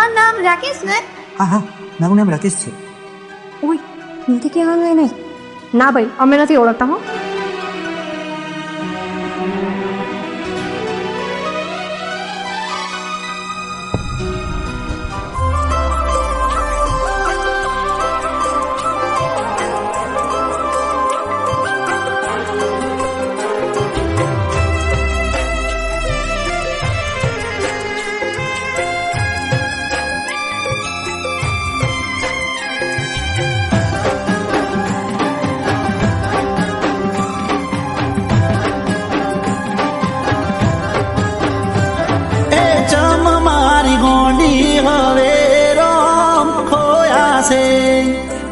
તમારું નામ રાકેશ ને? હા હા, મારું નામ રાકેશ છે. ઓય નથી કહેવાનું એ નહીં. ના ભાઈ, અમે નથી ઓળખતા હો.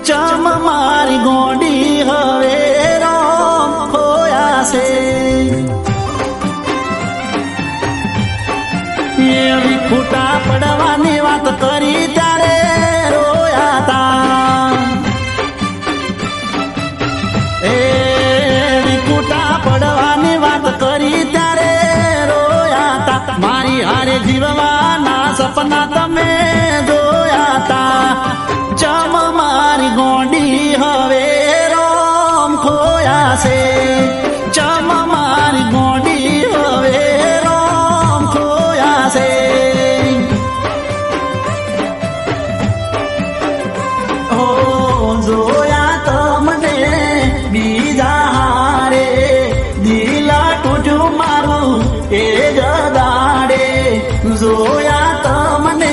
ચમ મારી ગોડી હવે રામ ખોયા છે. એવી ખૂટા પડવાની વાત કરી ત્યારે રોયા તા. એવી ખૂટા પડવાની વાત કરી ત્યારે રોયા તા. મારી હારે જીવવાના સપના તમે જોયા તા. ચમ મારી ગોડી હવે રામ ખોયા છે. ચમ મારી ગોડી હવે રામ ખોયા છે. ઓ જોયા તમને બીજા હારે દિલા તૂટ્યું મારું એ જ દાડે. જોયા તમને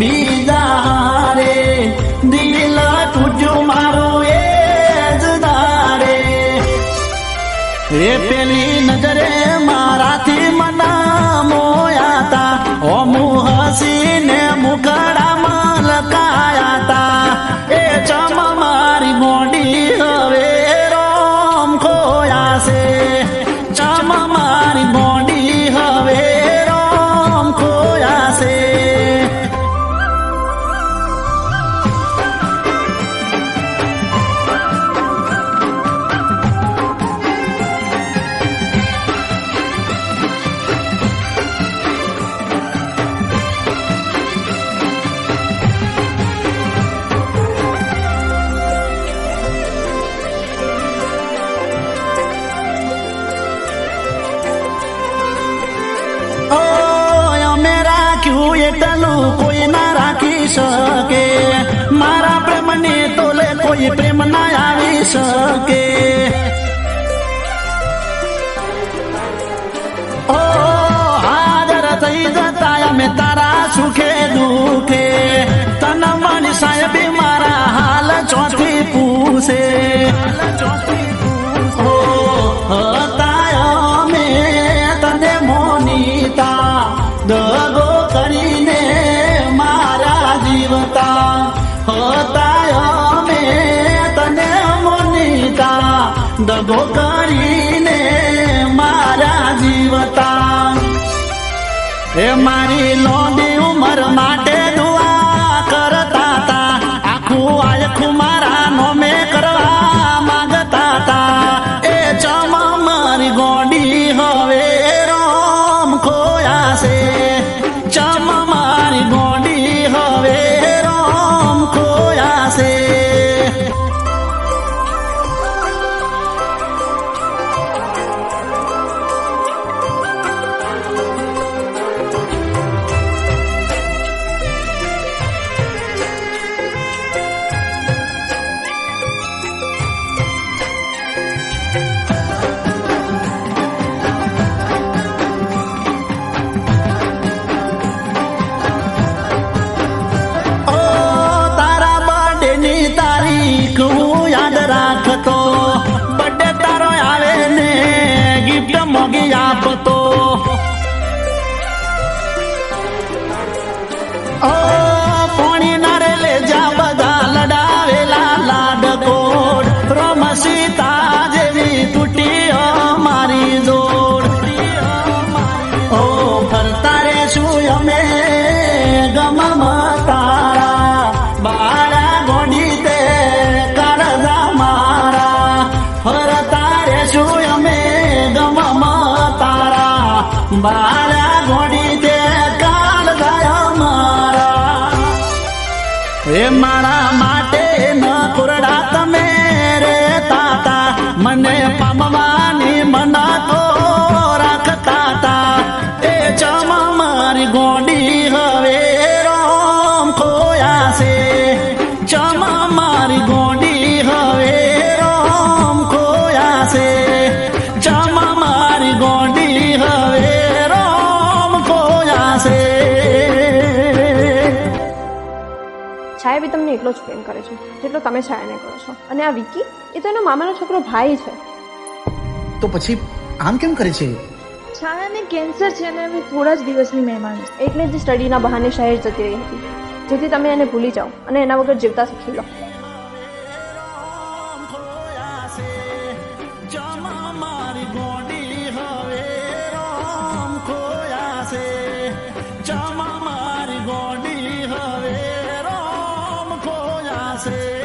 બીજા હારે દિલ તૂટ્યું મારું એ જ દાડે. એ પેલી નજરે મારાથી મના મોયા તા. ઓમુ હસીને મુખડામાં લકાયા તા. એ ચમ મારી ગોડી હવે રામ ખોયા છે. ચમ મારી ગોડી હવે રામ ખોયા છે. એટલું કોઈ ના રાખી શકે. મારા પ્રેમને તોલે કોઈ પ્રેમ ના આવી શકે. ઓ હાજર થઈ જતા અમે તારા સુખે દુખે. તન મન સાહેબે મારા હાલ ચોથી પૂછે. ઓ હતા અમે તને મોનીતા દગો કરીને મારા જીવતા. હતા અમે તને મોનીતા દગો કરીને મારા જીવતા. એ મારી લોંડી ઉંમર માટે દુઆ કરતા તા. આખું આખું મારા નોમે કરવા માંગતા તા. એ ચમ મારી ગોડી હવે રામ ખોયા છે. ચમ મારી ગોડી હવે રામ ખોયા છે. બર્થડે તારો આવે ને ગિફ્ટ મોગી આપતો. ઓ પોણી ના રે લે જા બધા લડાવેલા લાડકોડ. રોમ સીતા જેવી તૂટી અમારી જોડ. ઓ ફરતા રે શું અમે ગમ તારા. બાળા ગોડી તે કાળજા મારા. ફરતા રે શું અમે ગમ તારા. બાળા ગોડી તે કાળજા મારા. હવે રોમ ખોયા છે. છાયા બી તમને એટલો જ પ્રેમ કરે છે જેટલો તમે છાયાને કરો છો. અને આ વિકી એ તો એનો મામાનો છોકરો ભાઈ છે. તો પછી આમ કેમ કરે છે? છાયાને કેન્સર છે અને હવે થોડા જ દિવસની મહેમાન છે. એટલે જ સ્ટડીના બહાને શહેર જતી રહી હતી, જેથી તમે એને ભૂલી જાઓ અને એના વગર જીવતા શીખી લો. જમા મારી ગોડી હવે રોમ ખોયા છે. જમા મારી ગોડી હવે રોમ ખોયા છે.